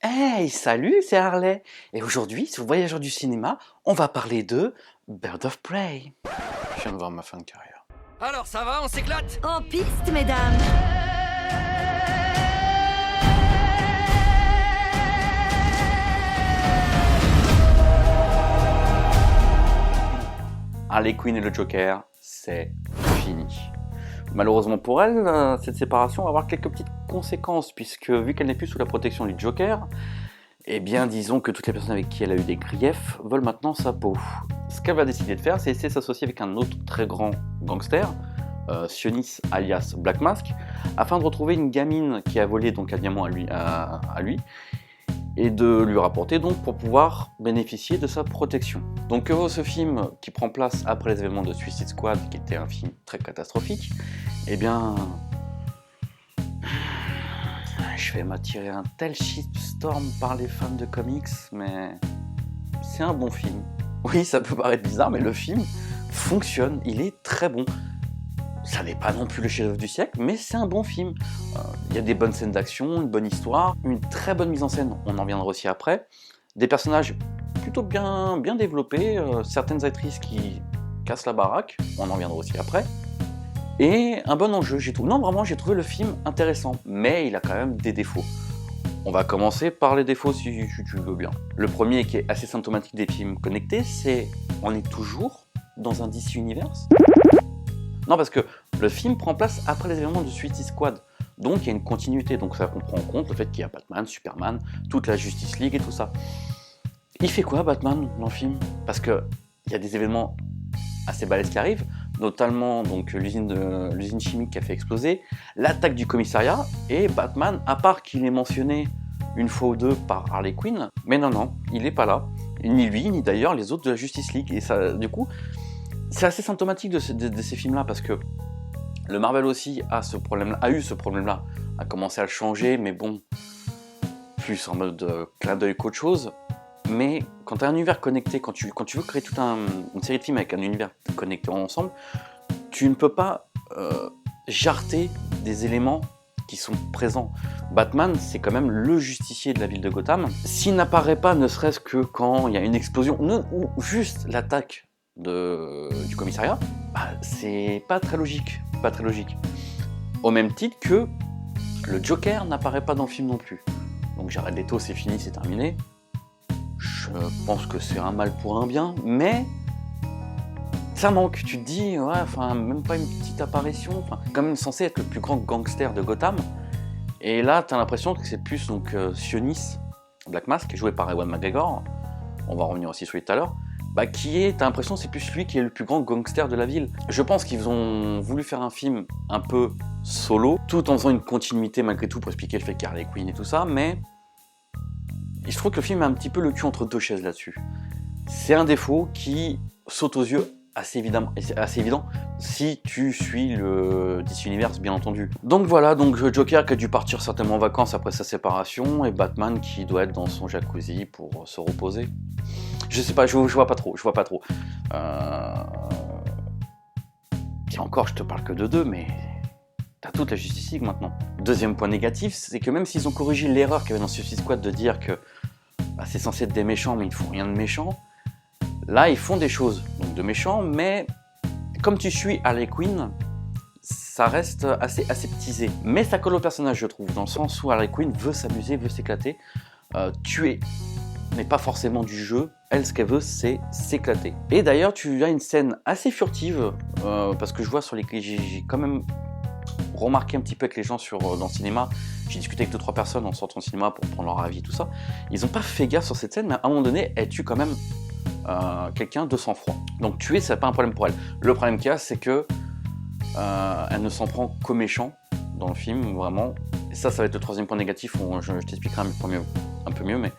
Hey, salut, c'est Harley. Et aujourd'hui, sur Voyageurs du cinéma, on va parler de Bird of Prey. Je viens de voir ma fin de carrière. Alors ça va, on s'éclate? En piste, mesdames. Harley Quinn et le Joker, c'est fini. Malheureusement pour elle, cette séparation va avoir quelques petites conséquences, puisque vu qu'elle n'est plus sous la protection du Joker, eh bien disons que toutes les personnes avec qui elle a eu des griefs veulent maintenant sa peau. Ce qu'elle va décider de faire, c'est essayer de s'associer avec un autre très grand gangster, Sionis alias Black Mask, afin de retrouver une gamine qui a volé donc un diamant à lui, et de lui rapporter donc pour pouvoir bénéficier de sa protection. Donc que vaut ce film qui prend place après les événements de Suicide Squad, qui était un film très catastrophique, eh bien... je vais m'attirer un tel shitstorm par les fans de comics, mais c'est un bon film. Oui, ça peut paraître bizarre, mais le film fonctionne, il est très bon. Ça n'est pas non plus le chef-d'œuvre du siècle, mais c'est un bon film. Il y a des bonnes scènes d'action, une bonne histoire, une très bonne mise en scène, on en viendra aussi après. Des personnages plutôt bien développés, certaines actrices qui cassent la baraque, on en viendra aussi après. Et un bon enjeu, j'ai trouvé. Non, vraiment, j'ai trouvé le film intéressant, mais il a quand même des défauts. On va commencer par les défauts si tu veux bien. Le premier, qui est assez symptomatique des films connectés, c'est on est toujours dans un DC Universe. Non, parce que le film prend place après les événements de Suicide Squad. Donc il y a une continuité, donc ça prend en compte le fait qu'il y a Batman, Superman, toute la Justice League et tout ça. Il fait quoi Batman dans le film? Parce que il y a des événements assez balèzes qui arrivent, notamment donc l'usine chimique qui a fait exploser, l'attaque du commissariat, et Batman, à part qu'il est mentionné une fois ou deux par Harley Quinn, mais non, il n'est pas là. Ni lui, ni d'ailleurs les autres de la Justice League. Et ça, du coup, c'est assez symptomatique de ces films-là, parce que le Marvel aussi a eu ce problème-là, a commencé à le changer, mais bon, plus en mode clin d'œil qu'autre chose. Mais quand tu as un univers connecté, quand tu veux créer toute une série de films avec un univers connecté ensemble, tu ne peux pas jarter des éléments qui sont présents. Batman, c'est quand même le justicier de la ville de Gotham. S'il n'apparaît pas, ne serait-ce que quand il y a une explosion, ou juste l'attaque du commissariat, c'est pas très logique. Au même titre que le Joker n'apparaît pas dans le film non plus. Donc Jared Leto, c'est fini, c'est terminé. Je pense que c'est un mal pour un bien, mais ça manque. Tu te dis, ouais, enfin, même pas une petite apparition. Enfin, quand même censé être le plus grand gangster de Gotham. Et là, t'as l'impression que c'est plus donc Sionis, Black Mask, joué par Ewan McGregor. On va revenir aussi sur lui tout à l'heure. T'as l'impression que c'est plus lui qui est le plus grand gangster de la ville. Je pense qu'ils ont voulu faire un film un peu solo, tout en faisant une continuité malgré tout pour expliquer le fait qu'il y a Harley Quinn et tout ça, mais je trouve que le film a un petit peu le cul entre deux chaises là-dessus. C'est un défaut qui saute aux yeux assez évident si tu suis le DC Universe, bien entendu. Donc voilà, Joker qui a dû partir certainement en vacances après sa séparation, et Batman qui doit être dans son jacuzzi pour se reposer. Je sais pas, je vois pas trop. Et encore, je te parle que de deux, mais t'as toute la Justice League maintenant. Deuxième point négatif, c'est que même s'ils ont corrigé l'erreur qu'il y avait dans Suicide Squad de dire que c'est censé être des méchants, mais ils ne font rien de méchant, là ils font des choses donc de méchants, mais comme tu suis Harley Quinn, ça reste assez aseptisé. Mais ça colle au personnage, je trouve, dans le sens où Harley Quinn veut s'amuser, veut s'éclater, tuer, mais pas forcément du jeu. Elle, ce qu'elle veut, c'est s'éclater. Et d'ailleurs, tu as une scène assez furtive, parce que je vois j'ai quand même remarqué un petit peu avec les gens dans le cinéma. J'ai discuté avec 2-3 personnes en sortant du cinéma pour prendre leur avis et tout ça. Ils n'ont pas fait gaffe sur cette scène, mais à un moment donné, elle tue quand même quelqu'un de sang-froid. Donc tuer, c'est pas un problème pour elle. Le problème qu'il y a, c'est que elle ne s'en prend qu'aux méchants dans le film, vraiment. Et ça va être le troisième point négatif, je t'expliquerai un peu mieux, mais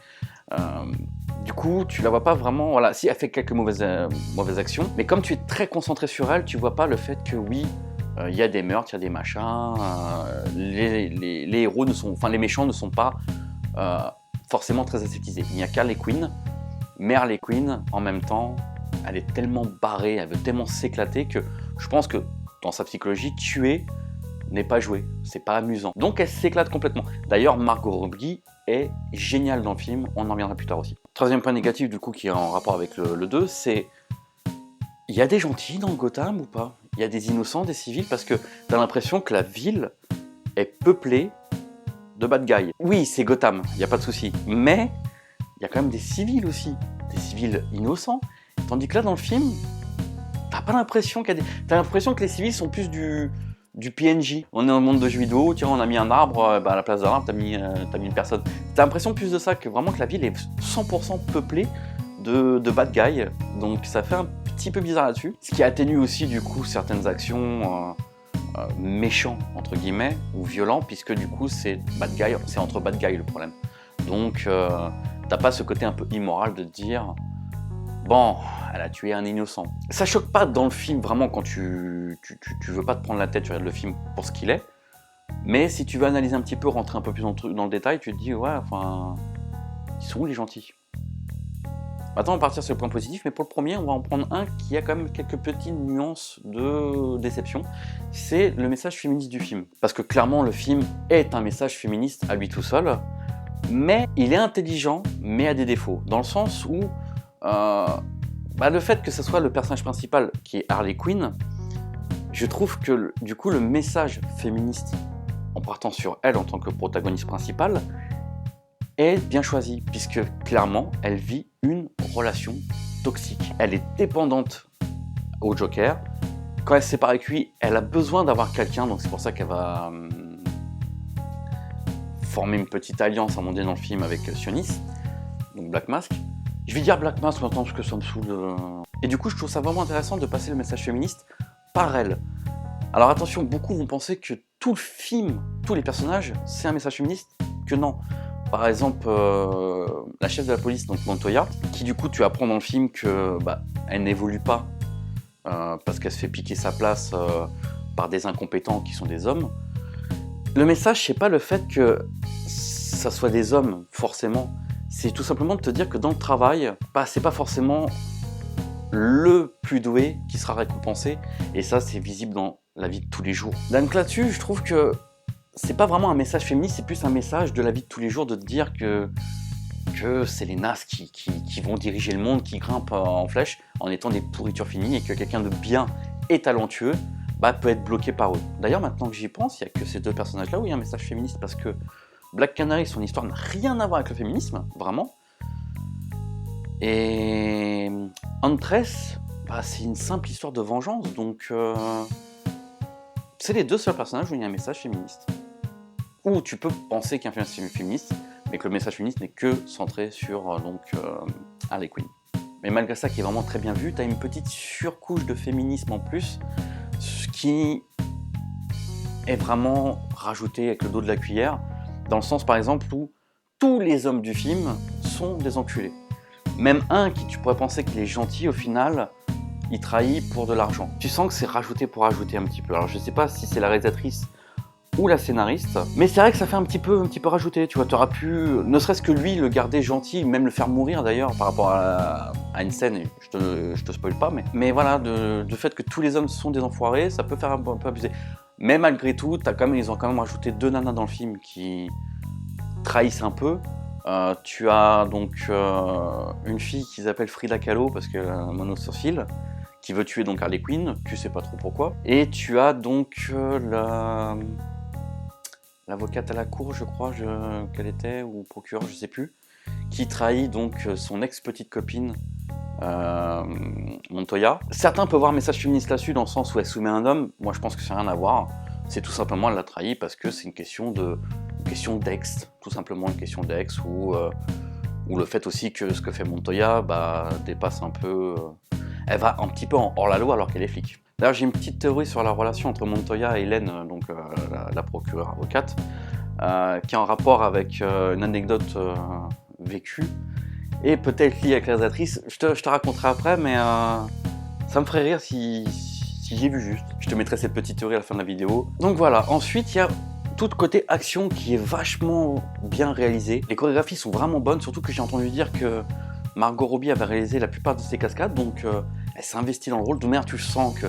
du coup, tu la vois pas vraiment. Voilà, si elle fait quelques mauvaises actions, mais comme tu es très concentré sur elle, tu vois pas le fait que oui, il y a des meurtres, il y a des machins. Les héros les méchants ne sont pas forcément très aseptisés. Il n'y a qu'Harley Quinn, mais Harley Quinn, en même temps, elle est tellement barrée, elle veut tellement s'éclater que je pense que dans sa psychologie, tuer n'est pas joué, c'est pas amusant. Donc elle s'éclate complètement. D'ailleurs, Margot Robbie est géniale dans le film, on en reviendra plus tard aussi. Troisième point négatif du coup qui est en rapport avec le 2, c'est... Il y a des gentils dans Gotham ou pas? Il y a des innocents, des civils, parce que t'as l'impression que la ville est peuplée de bad guys. Oui, c'est Gotham, il n'y a pas de souci, mais il y a quand même des civils aussi, des civils innocents, tandis que là dans le film, t'as pas l'impression qu'il y a des... T'as l'impression que les civils sont plus du PNJ. On est dans le monde de jeux vidéo, tiens, on a mis un arbre, à la place d'un arbre, t'as mis une personne. T'as l'impression plus de ça, que vraiment que la ville est 100% peuplée de bad guys, donc ça fait un petit peu bizarre là-dessus. Ce qui atténue aussi du coup certaines actions méchants, entre guillemets, ou violents, puisque du coup c'est bad guy, c'est entre bad guys le problème. Donc t'as pas ce côté un peu immoral de te dire bon, elle a tué un innocent. Ça choque pas dans le film vraiment quand tu veux pas te prendre la tête, tu regardes le film pour ce qu'il est. Mais si tu veux analyser un petit peu, rentrer un peu plus dans le détail, tu te dis ouais, enfin, ils sont où les gentils? Maintenant on va partir sur le point positif, mais pour le premier, on va en prendre un qui a quand même quelques petites nuances de déception. C'est le message féministe du film. Parce que clairement, le film est un message féministe à lui tout seul, mais il est intelligent, mais a des défauts. Dans le sens où le fait que ce soit le personnage principal qui est Harley Quinn, je trouve que du coup le message féministe, en partant sur elle en tant que protagoniste principale, est bien choisi, puisque clairement elle vit une relation toxique. Elle est dépendante au Joker. Quand elle se sépare avec lui, elle a besoin d'avoir quelqu'un, donc c'est pour ça qu'elle va former une petite alliance à un moment donné dans le film avec Sionis, donc Black Mask. Je vais dire Black Mask maintenant parce que ça me saoule. Et du coup, je trouve ça vraiment intéressant de passer le message féministe par elle. Alors attention, beaucoup vont penser que tout le film, tous les personnages, c'est un message féministe, que non. Par exemple, la chef de la police, donc Montoya, qui du coup tu apprends dans le film que elle n'évolue pas parce qu'elle se fait piquer sa place par des incompétents qui sont des hommes. Le message, c'est pas le fait que ça soit des hommes forcément, c'est tout simplement de te dire que dans le travail, c'est pas forcément le plus doué qui sera récompensé, et ça c'est visible dans la vie de tous les jours. Donc là-dessus, je trouve que c'est pas vraiment un message féministe, c'est plus un message de la vie de tous les jours, de te dire que c'est les nazes qui vont diriger le monde, qui grimpent en flèche en étant des pourritures finies, et que quelqu'un de bien et talentueux peut être bloqué par eux. D'ailleurs, maintenant que j'y pense, il n'y a que ces deux personnages-là où il y a un message féministe, parce que Black Canary, son histoire n'a rien à voir avec le féminisme, vraiment. Et Huntress, c'est une simple histoire de vengeance, donc c'est les deux seuls personnages où il y a un message féministe. Ou tu peux penser qu'il y a un message féministe, mais que le message féministe n'est que centré sur Harley Quinn. Mais malgré ça, qui est vraiment très bien vu, tu as une petite surcouche de féminisme en plus, ce qui est vraiment rajouté avec le dos de la cuillère, dans le sens par exemple où tous les hommes du film sont des enculés. Même un qui tu pourrais penser qu'il est gentil, au final, il trahit pour de l'argent. Tu sens que c'est rajouté pour rajouter un petit peu. Alors je sais pas si c'est la réalisatrice ou la scénariste, mais c'est vrai que ça fait un petit peu rajouté, tu vois, t'aurais pu, ne serait-ce que lui, le garder gentil, même le faire mourir d'ailleurs, par rapport à une scène, et je te spoil pas, mais voilà, du fait que tous les hommes sont des enfoirés, ça peut faire un peu abuser. Mais malgré tout, ils ont quand même rajouté deux nanas dans le film qui trahissent un peu. Tu as donc une fille qu'ils appellent Frida Kahlo, parce qu'elle a un monosourcil, qui veut tuer donc Harley Quinn, tu sais pas trop pourquoi. Et tu as donc l'avocate à la cour, je crois qu'elle était, ou procureur, je sais plus, qui trahit donc son ex-petite copine, Montoya. Certains peuvent voir un message féministe là-dessus, dans le sens où elle soumet un homme. Moi je pense que c'est rien à voir. C'est tout simplement, elle l'a trahi parce que c'est une question d'ex, tout simplement une question d'ex, ou le fait aussi que ce que fait Montoya dépasse un peu... elle va un petit peu hors la loi alors qu'elle est flic. D'ailleurs, j'ai une petite théorie sur la relation entre Montoya et Hélène, donc la procureure avocate, qui est en rapport avec une anecdote vécue, et peut-être liée avec la réalisatrice. Je te raconterai après, mais ça me ferait rire si j'ai vu juste. Je te mettrai cette petite théorie à la fin de la vidéo. Donc voilà, ensuite il y a tout le côté action qui est vachement bien réalisé. Les chorégraphies sont vraiment bonnes, surtout que j'ai entendu dire que Margot Robbie avait réalisé la plupart de ses cascades, donc elle s'est investie dans le rôle. De manière, tu sens que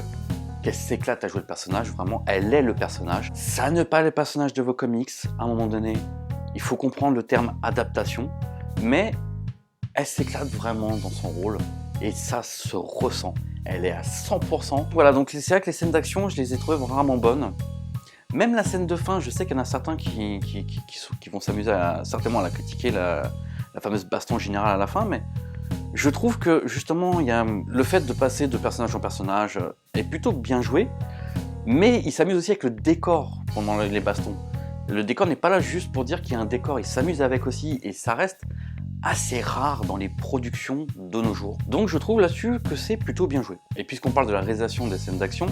qu'elle s'éclate à jouer le personnage, vraiment, elle est le personnage. Ça n'est pas le personnage de vos comics, à un moment donné, il faut comprendre le terme adaptation, mais elle s'éclate vraiment dans son rôle, et ça se ressent, elle est à 100%. Voilà, donc c'est vrai que les scènes d'action, je les ai trouvées vraiment bonnes. Même la scène de fin, je sais qu'il y en a certains qui vont s'amuser certainement à la critiquer, la fameuse baston générale à la fin, mais je trouve que justement, le fait de passer de personnage en personnage est plutôt bien joué, mais il s'amuse aussi avec le décor pendant les bastons. Le décor n'est pas là juste pour dire qu'il y a un décor, il s'amuse avec aussi, et ça reste assez rare dans les productions de nos jours. Donc je trouve là-dessus que c'est plutôt bien joué. Et puisqu'on parle de la réalisation des scènes d'action,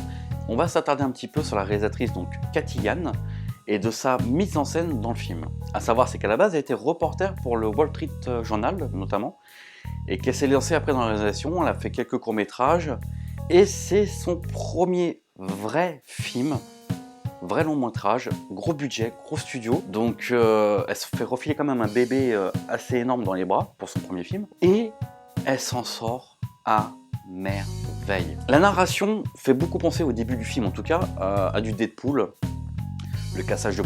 on va s'attarder un petit peu sur la réalisatrice, donc Cathy Yan, et de sa mise en scène dans le film. À savoir, c'est qu'à la base, elle était reporter pour le Wall Street Journal, notamment, et qu'elle s'est lancée après dans la réalisation, elle a fait quelques courts-métrages, et c'est son premier vrai film, vrai long-métrage, gros budget, gros studio, donc elle se fait refiler quand même un bébé assez énorme dans les bras pour son premier film, et elle s'en sort à merveille. La narration fait beaucoup penser au début du film, en tout cas, à du Deadpool, le cassage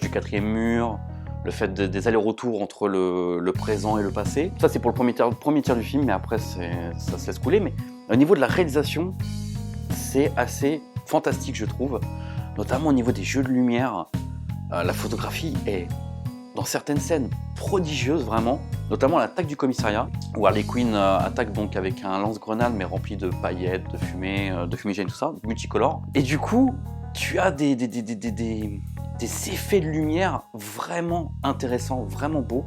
du quatrième mur, le fait des allers-retours entre le présent et le passé. Ça c'est pour le premier tiers du film, mais après ça se laisse couler. Mais au niveau de la réalisation, c'est assez fantastique je trouve, notamment au niveau des jeux de lumière. La photographie est, dans certaines scènes, prodigieuse vraiment, notamment l'attaque du commissariat, où Harley Quinn attaque donc avec un lance-grenade mais rempli de paillettes, de fumigène, tout ça, multicolore. Et du coup, tu as des effets de lumière vraiment intéressants, vraiment beaux,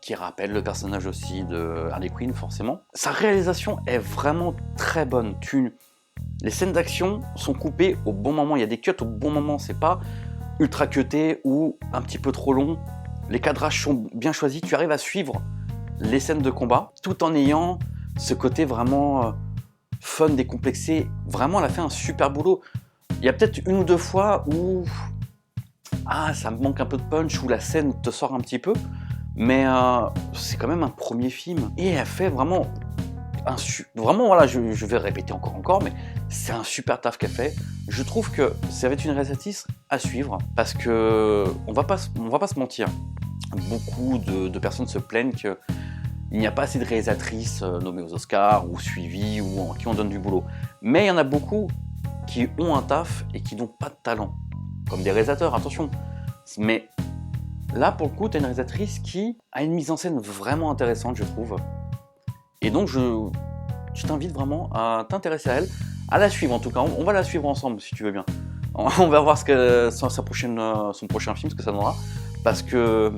qui rappellent le personnage aussi de Harley Quinn forcément. Sa réalisation est vraiment très bonne. Les scènes d'action sont coupées au bon moment, il y a des cuts au bon moment, c'est pas ultra cuté ou un petit peu trop long. Les cadrages sont bien choisis, tu arrives à suivre les scènes de combat, tout en ayant ce côté vraiment fun, décomplexé. Vraiment, elle a fait un super boulot. Il y a peut-être une ou deux fois où ça me manque un peu de punch, où la scène te sort un petit peu, mais c'est quand même un premier film. Et elle fait vraiment vraiment, voilà, je vais répéter encore, mais c'est un super taf qu'elle fait. Je trouve que ça va être une réalisatrice à suivre, parce que on va pas se mentir. Beaucoup de personnes se plaignent qu'il n'y a pas assez de réalisatrices nommées aux Oscars ou suivies ou qui on donne du boulot. Mais il y en a beaucoup qui ont un taf et qui n'ont pas de talent. Comme des réalisateurs, attention. Mais là, pour le coup, tu as une réalisatrice qui a une mise en scène vraiment intéressante, je trouve. Et donc, je t'invite vraiment à t'intéresser à elle, à la suivre en tout cas. On va la suivre ensemble, si tu veux bien. On va voir son prochain film, ce que ça donnera, parce que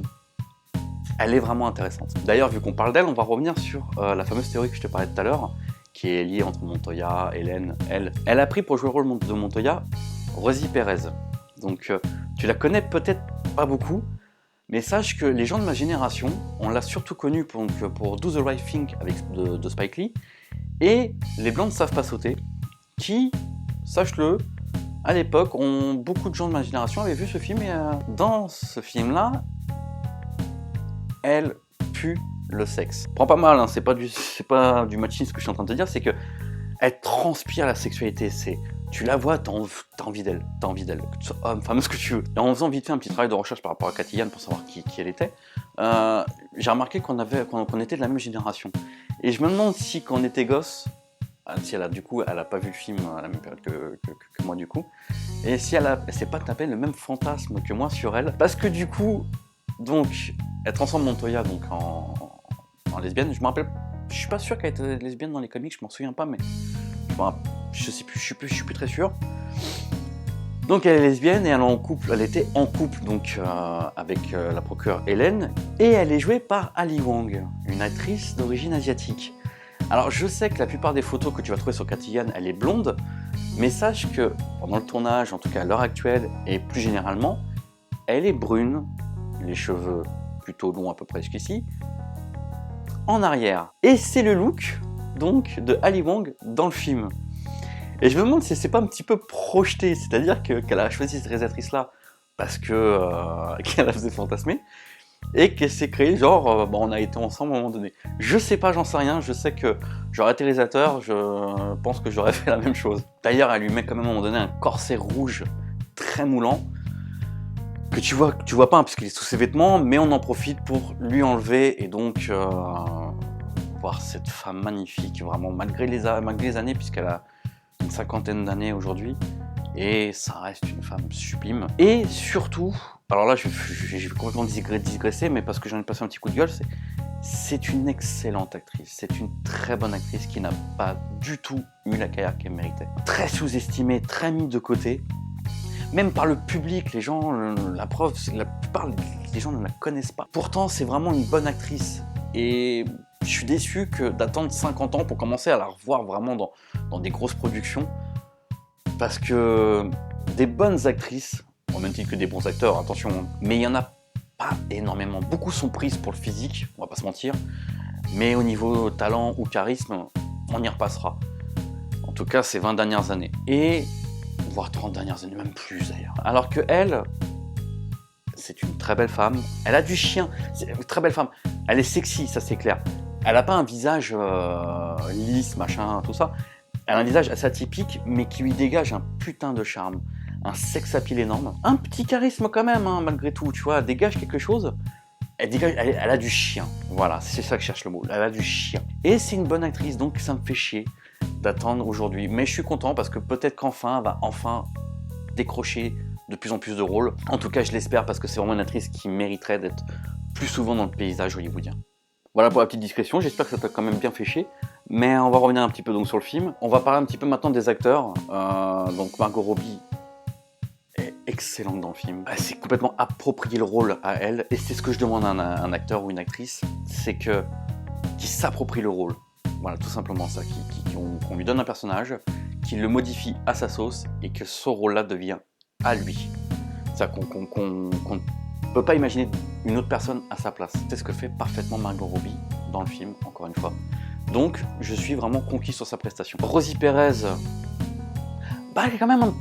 elle est vraiment intéressante. D'ailleurs, vu qu'on parle d'elle, on va revenir sur la fameuse théorie que je te parlais tout à l'heure, qui est liée entre Montoya, Hélène, elle. Elle a pris pour jouer le rôle de Montoya Rosie Perez. Donc, tu la connais peut-être pas beaucoup, mais sache que les gens de ma génération, on l'a surtout connue pour Do the Right Thing de Spike Lee, et Les Blancs ne savent pas sauter, qui, sache-le, à l'époque, beaucoup de gens de ma génération avaient vu ce film, et dans ce film-là, elle pue le sexe. Prends pas mal, hein, c'est pas du machisme ce que je suis en train de te dire, c'est que elle transpire la sexualité. Tu la vois, t'as envie d'elle, que tu sois homme, femme, ce que tu veux. Et en faisant vite fait un petit travail de recherche par rapport à Cathy Yan pour savoir qui elle était, j'ai remarqué qu'on était de la même génération. Et je me demande si quand on était gosse, si elle a pas vu le film à la même période que moi du coup, et si elle s'est pas tapé le même fantasme que moi sur elle, parce que du coup, donc, elle transforme Montoya donc en lesbienne. Je me rappelle, je suis pas sûr qu'elle était lesbienne dans les comics, je m'en souviens pas, mais je sais plus, je suis plus très sûr. Donc elle est lesbienne et elle était en couple donc avec la procureure Hélène, et elle est jouée par Ali Wong, une actrice d'origine asiatique. Alors je sais que la plupart des photos que tu vas trouver sur Cathy Yan, elle est blonde, mais sache que pendant le tournage, en tout cas à l'heure actuelle et plus généralement, elle est brune, les cheveux plutôt longs à peu près jusqu'ici, en arrière. Et c'est le look donc de Ali Wong dans le film. Et je me demande si c'est pas un petit peu projeté, c'est-à-dire qu'elle a choisi cette réalisatrice-là parce qu'elle la faisait fantasmer, et qu'elle s'est créée, genre, on a été ensemble à un moment donné. Je sais pas, j'en sais rien, je sais que j'aurais été réalisateur, je pense que j'aurais fait la même chose. D'ailleurs, elle lui met quand même à un moment donné un corset rouge très moulant, que tu vois pas hein, puisqu'il est sous ses vêtements, mais on en profite pour lui enlever et donc voir cette femme magnifique, vraiment, malgré les années, puisqu'elle a une 50aine d'années aujourd'hui, et ça reste une femme sublime. Et surtout, alors là je vais complètement digresser, mais parce que j'en ai passé un petit coup de gueule, c'est une excellente actrice, c'est une très bonne actrice qui n'a pas du tout eu la carrière qu'elle méritait. Très sous-estimée, très mise de côté, même par le public, les gens, la preuve, la plupart des gens ne la connaissent pas. Pourtant c'est vraiment une bonne actrice, et je suis déçu d'attendre 50 ans pour commencer à la revoir vraiment dans des grosses productions, parce que des bonnes actrices, au même titre que des bons acteurs, attention, mais il n'y en a pas énormément. Beaucoup sont prises pour le physique, on va pas se mentir, mais au niveau talent ou charisme, on y repassera. En tout cas, ces 20 dernières années. Et, voire 30 dernières années, même plus d'ailleurs. Alors que elle, c'est une très belle femme, elle a du chien, c'est une très belle femme, elle est sexy, ça c'est clair. Elle n'a pas un visage lisse, machin, tout ça. Elle a un visage assez atypique, mais qui lui dégage un putain de charme. Un sex appeal énorme. Un petit charisme quand même, hein, malgré tout, tu vois. Elle dégage quelque chose. Elle a du chien. Voilà, c'est ça que je cherche le mot. Elle a du chien. Et c'est une bonne actrice, donc ça me fait chier d'attendre aujourd'hui. Mais je suis content parce que peut-être qu'enfin, elle va enfin décrocher de plus en plus de rôles. En tout cas, je l'espère parce que c'est vraiment une actrice qui mériterait d'être plus souvent dans le paysage hollywoodien. Voilà pour la petite discrétion, j'espère que ça t'a quand même bien fait chier. Mais on va revenir un petit peu donc sur le film. On va parler un petit peu maintenant des acteurs. Donc Margot Robbie est excellente dans le film. Elle s'est complètement approprié le rôle à elle. Et c'est ce que je demande à un acteur ou une actrice, c'est qu'il s'approprie le rôle. Voilà, tout simplement ça. Qu'on lui donne un personnage, qu'il le modifie à sa sauce et que ce rôle-là devient à lui. C'est-à-dire qu'on ne peut pas imaginer une autre personne à sa place. C'est ce que fait parfaitement Margot Robbie dans le film, encore une fois. Donc, je suis vraiment conquis sur sa prestation. Rosie Perez, elle est quand même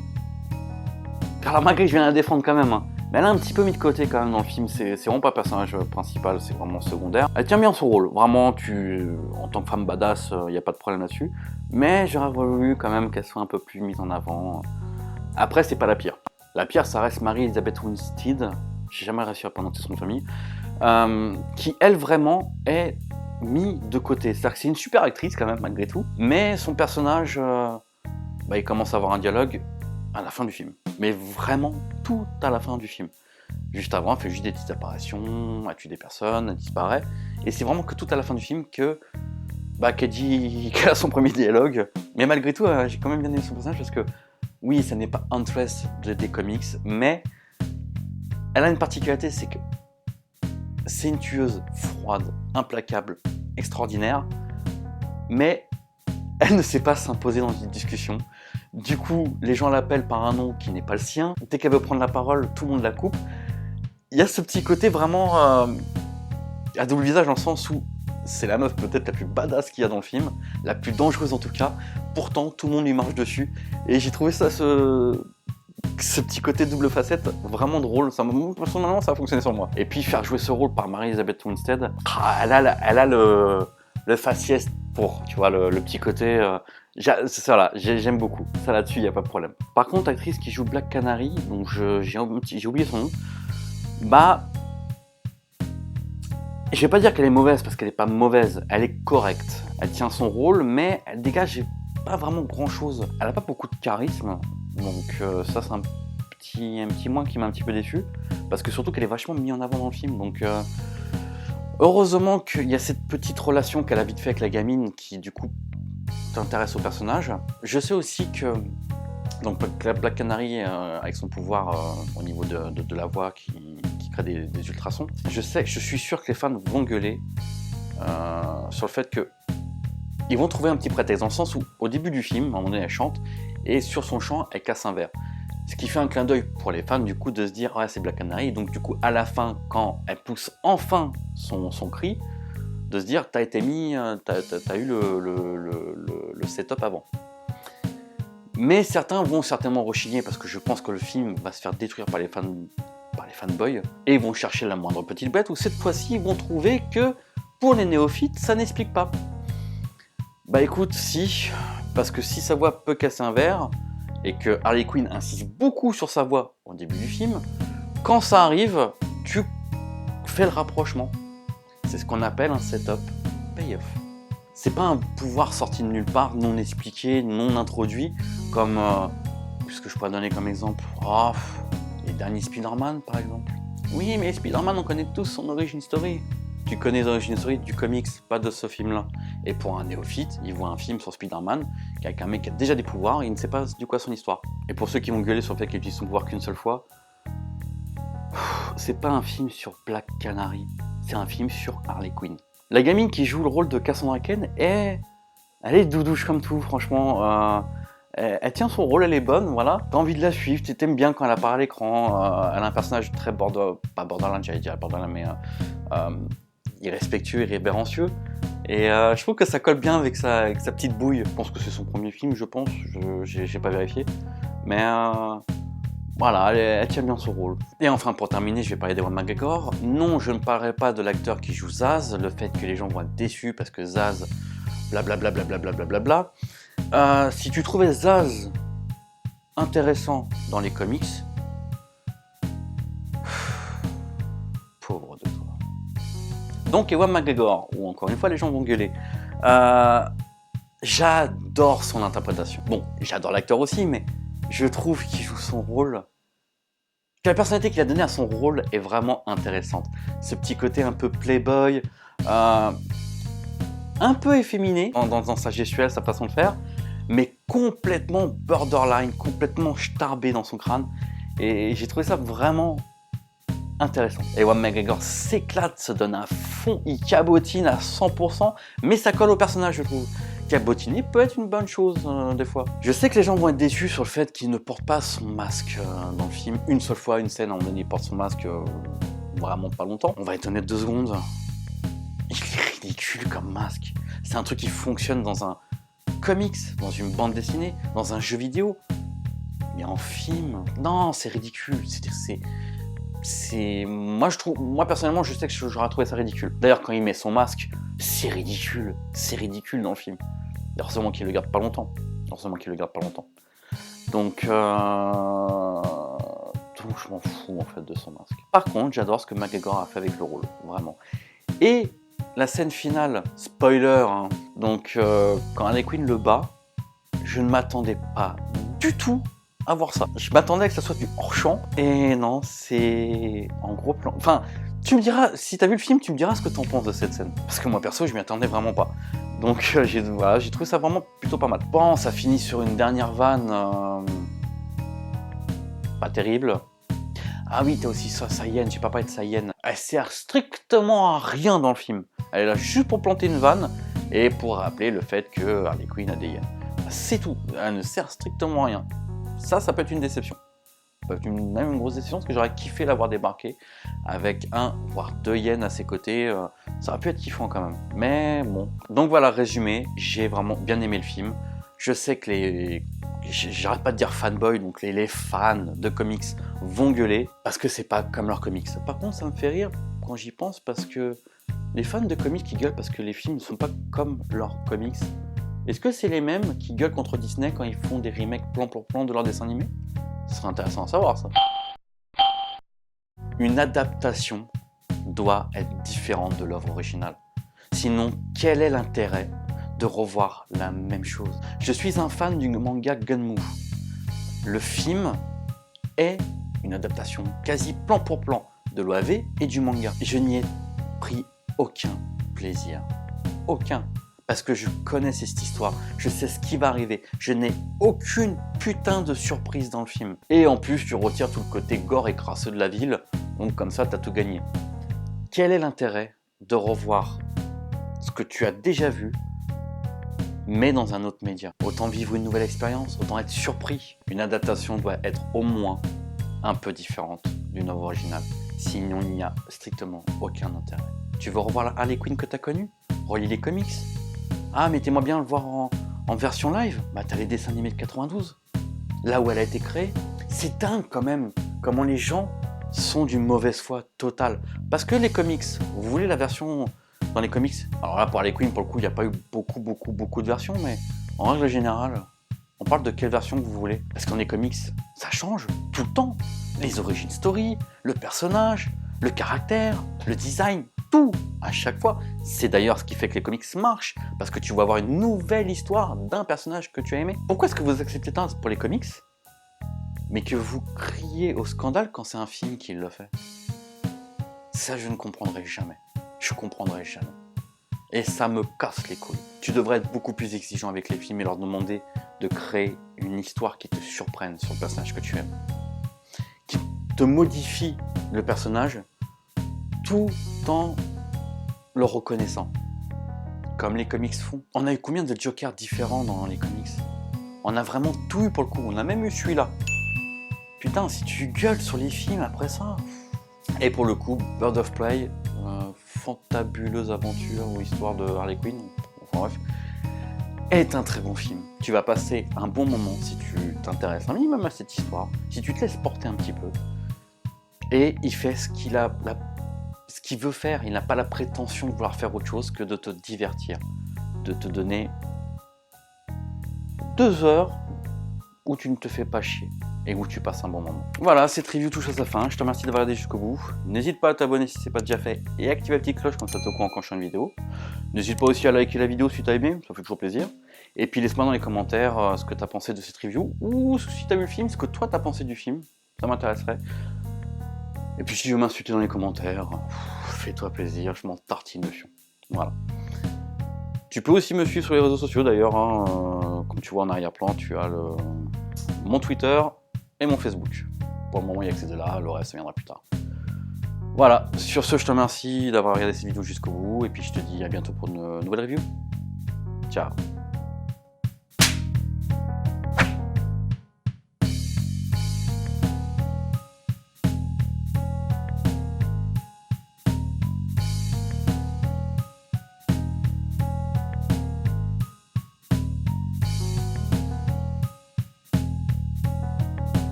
alors malgré que je viens la défendre quand même, hein, mais elle a un petit peu mis de côté quand même dans le film, c'est vraiment pas le personnage principal, c'est vraiment secondaire. Elle tient bien son rôle, vraiment, en tant que femme badass, y a pas de problème là-dessus, mais j'aurais voulu quand même qu'elle soit un peu plus mise en avant. Après, c'est pas la pire. La pire, ça reste Mary-Elizabeth Winstead, j'ai jamais réussi à prononcer son nom de famille, qui, elle, vraiment, est mis de côté. C'est-à-dire que c'est une super actrice, quand même, malgré tout, mais son personnage, il commence à avoir un dialogue à la fin du film. Mais vraiment, tout à la fin du film. Juste avant, elle fait juste des petites apparitions, elle tue des personnes, elle disparaît, et c'est vraiment que tout à la fin du film qu'elle dit qu'elle a son premier dialogue. Mais malgré tout, j'ai quand même bien aimé son personnage, parce que, oui, ça n'est pas Huntress des comics, mais elle a une particularité, c'est que c'est une tueuse froide, implacable, extraordinaire, mais elle ne sait pas s'imposer dans une discussion. Du coup, les gens l'appellent par un nom qui n'est pas le sien. Dès qu'elle veut prendre la parole, tout le monde la coupe. Il y a ce petit côté vraiment à double visage, dans le sens où c'est la meuf peut-être la plus badass qu'il y a dans le film, la plus dangereuse en tout cas. Pourtant, tout le monde lui marche dessus. Et j'ai trouvé ça, ce petit côté double facette, vraiment drôle. Personnellement, ça a fonctionné sur moi. Et puis faire jouer ce rôle par Mary-Elizabeth Winstead, elle a le faciès pour, tu vois, le petit côté... c'est ça là, j'aime beaucoup. Ça là-dessus, il n'y a pas de problème. Par contre, l'actrice qui joue Black Canary, donc j'ai oublié son nom, je vais pas dire qu'elle est mauvaise, parce qu'elle est pas mauvaise, elle est correcte. Elle tient son rôle, mais elle dégage pas vraiment grand-chose. Elle a pas beaucoup de charisme, donc ça c'est un petit moins qui m'a un petit peu déçu, parce que surtout qu'elle est vachement mise en avant dans le film, donc... heureusement qu'il y a cette petite relation qu'elle a vite fait avec la gamine, qui du coup t'intéresse au personnage. Je sais aussi que donc Black Canary, avec son pouvoir au niveau de la voix qui crée des ultrasons, je suis sûr que les fans vont gueuler sur le fait que ils vont trouver un petit prétexte, dans le sens où au début du film, à un moment donné elle chante, et sur son chant elle casse un verre. Ce qui fait un clin d'œil pour les fans du coup de se dire ouais c'est Black Canary, et donc du coup à la fin quand elle pousse enfin son cri, de se dire t'as été mis, t'as eu le setup avant. Mais certains vont certainement rechigner, parce que je pense que le film va se faire détruire par les les fanboys, et ils vont chercher la moindre petite bête, où cette fois-ci, ils vont trouver que, pour les néophytes, ça n'explique pas. Bah écoute, si, parce que si sa voix peut casser un verre, et que Harley Quinn insiste beaucoup sur sa voix au début du film, quand ça arrive, tu fais le rapprochement. C'est ce qu'on appelle un setup payoff. C'est pas un pouvoir sorti de nulle part, non expliqué, non introduit, comme, puisque je pourrais donner comme exemple, les derniers Spider-Man par exemple. Oui, mais Spider-Man, on connaît tous son origin story. Tu connais l'origin story du comics, pas de ce film-là. Et pour un néophyte, il voit un film sur Spider-Man, avec un mec qui a déjà des pouvoirs, et il ne sait pas du quoi son histoire. Et pour ceux qui vont gueuler sur le fait qu'il utilise son pouvoir qu'une seule fois, c'est pas un film sur Black Canary, c'est un film sur Harley Quinn. La gamine qui joue le rôle de Cassandra Cain, elle est doudouche comme tout, franchement. Elle tient son rôle, elle est bonne, voilà. T'as envie de la suivre, tu t'aimes bien quand elle apparaît à l'écran. Elle a un personnage très pas borderline, j'allais dire borderline, mais irrespectueux et révérencieux. Et je trouve que ça colle bien avec sa petite bouille. Je pense que c'est son premier film, je pense. J'ai pas vérifié. Mais voilà, elle tient bien son rôle. Et enfin, pour terminer, je vais parler d'Ewan McGregor. Non, je ne parlerai pas de l'acteur qui joue Zaz, le fait que les gens vont être déçus parce que Zaz, blablabla, blablabla. Si tu trouvais Zaz intéressant dans les comics, pauvre de toi. Donc Ewan McGregor, où encore une fois les gens vont gueuler, j'adore son interprétation. Bon, j'adore l'acteur aussi, mais je trouve qu'il joue son rôle. Que la personnalité qu'il a donnée à son rôle est vraiment intéressante. Ce petit côté un peu playboy, un peu efféminé dans sa gestuelle, sa façon de faire, mais complètement borderline, complètement starbé dans son crâne. Et j'ai trouvé ça vraiment intéressant. Ewan McGregor s'éclate, se donne à fond, il cabotine à 100%, mais ça colle au personnage, je trouve. Cabotiner peut être une bonne chose des fois. Je sais que les gens vont être déçus sur le fait qu'il ne porte pas son masque dans le film. Une seule fois, une scène, à un moment donné, il porte son masque vraiment pas longtemps. On va être honnête 2 secondes. Il est ridicule comme masque. C'est un truc qui fonctionne dans un comics, dans une bande dessinée, dans un jeu vidéo. Mais en film, non, c'est ridicule. Moi personnellement, je sais que j'aurais trouvé ça ridicule. D'ailleurs, quand il met son masque, c'est ridicule dans le film. Heureusement qu'il le garde pas longtemps. Donc je m'en fous en fait de son masque. Par contre, j'adore ce que McGregor a fait avec le rôle, vraiment. Et la scène finale, spoiler, hein, donc quand Harley Quinn le bat, je ne m'attendais pas du tout à voir ça. Je m'attendais que ça soit du hors-champ, et non, c'est en gros plan. Enfin, tu me diras, si t'as vu le film, tu me diras ce que t'en penses de cette scène. Parce que moi perso, je m'y attendais vraiment pas. Donc j'ai trouvé ça vraiment plutôt pas mal. Bon, ça finit sur une dernière vanne pas terrible. Ah oui, t'as aussi Sayen, j'ai pas parlé de Sayen. Elle sert strictement à rien dans le film. Elle est là juste pour planter une vanne et pour rappeler le fait que Harley Quinn a des hyènes. C'est tout, elle ne sert strictement à rien. Ça peut être une déception. Ça peut être même une grosse déception parce que j'aurais kiffé l'avoir débarqué avec 1 voire 2 hyènes à ses côtés. Ça aurait pu être kiffant quand même. Mais bon. Donc voilà, résumé, j'ai vraiment bien aimé le film. Je sais que j'arrête pas de dire fanboy, donc les fans de comics vont gueuler parce que c'est pas comme leurs comics. Par contre, ça me fait rire quand j'y pense parce que les fans de comics qui gueulent parce que les films ne sont pas comme leurs comics, est-ce que c'est les mêmes qui gueulent contre Disney quand ils font des remakes plan pour plan de leurs dessins animés? Ce serait intéressant à savoir ça. Une adaptation doit être différente de l'œuvre originale. Sinon, quel est l'intérêt de revoir la même chose? Je suis un fan du manga Gunmu. Le film est une adaptation quasi plan pour plan de l'OAV et du manga. Je n'y ai pris aucun plaisir. Aucun. Parce que je connais cette histoire, je sais ce qui va arriver, je n'ai aucune putain de surprise dans le film. Et en plus, tu retires tout le côté gore et crasseux de la ville, donc comme ça, t'as tout gagné. Quel est l'intérêt de revoir ce que tu as déjà vu, mais dans un autre média? Autant vivre une nouvelle expérience, autant être surpris. Une adaptation doit être au moins un peu différente d'une œuvre originale, sinon il n'y a strictement aucun intérêt. Tu veux revoir la Harley Quinn que tu as connue? Relis les comics. Ah, mais t'aimerais bien le voir en version live? Bah t'as les dessins animés de 92, là où elle a été créée. C'est dingue quand même, comment les gens sont d'une mauvaise foi totale. Parce que les comics, vous voulez la version dans les comics, alors là pour Harley Quinn, pour le coup, il n'y a pas eu beaucoup de versions, mais en règle générale, on parle de quelle version que vous voulez. Parce que dans les comics, ça change tout le temps. Les origin story, le personnage, le caractère, le design, tout, à chaque fois. C'est d'ailleurs ce qui fait que les comics marchent, parce que tu vas avoir une nouvelle histoire d'un personnage que tu as aimé. Pourquoi est-ce que vous acceptez ça pour les comics, mais que vous criez au scandale quand c'est un film qui le fait? Ça, je ne comprendrai jamais. Je comprendrai jamais. Et ça me casse les couilles. Tu devrais être beaucoup plus exigeant avec les films et leur demander de créer une histoire qui te surprenne sur le personnage que tu aimes. Qui te modifie le personnage tout en le reconnaissant. Comme les comics font. On a eu combien de Jokers différents dans les comics? On a vraiment tout eu pour le coup. On a même eu celui-là. Putain, si tu gueules sur les films après ça... Et pour le coup, Bird of Prey, fantabuleuse aventure ou histoire de Harley Quinn, enfin bref, est un très bon film. Tu vas passer un bon moment si tu t'intéresses un minimum à cette histoire, si tu te laisses porter un petit peu. Et il fait ce qu'il veut faire. Il n'a pas la prétention de vouloir faire autre chose que de te divertir, de te donner 2 heures où tu ne te fais pas chier et où tu passes un bon moment. Voilà, cette review touche à sa fin. Je te remercie d'avoir regardé jusqu'au bout. N'hésite pas à t'abonner si ce n'est pas déjà fait et à activer la petite cloche, comme ça tu es au courant quand je fais une vidéo. N'hésite pas aussi à liker la vidéo si tu as aimé, ça fait toujours plaisir. Et puis laisse-moi dans les commentaires ce que tu as pensé de cette review, ou si tu as vu le film, ce que toi tu as pensé du film, ça m'intéresserait. Et puis si tu veux m'insulter dans les commentaires, fais-toi plaisir, je m'en tartine de fion. Voilà. Tu peux aussi me suivre sur les réseaux sociaux d'ailleurs, comme tu vois en arrière-plan, tu as mon Twitter et mon Facebook. Pour le moment il n'y a que ces deux-là, le reste ça viendra plus tard. Voilà, sur ce je te remercie d'avoir regardé cette vidéo jusqu'au bout, et puis je te dis à bientôt pour une nouvelle review. Ciao.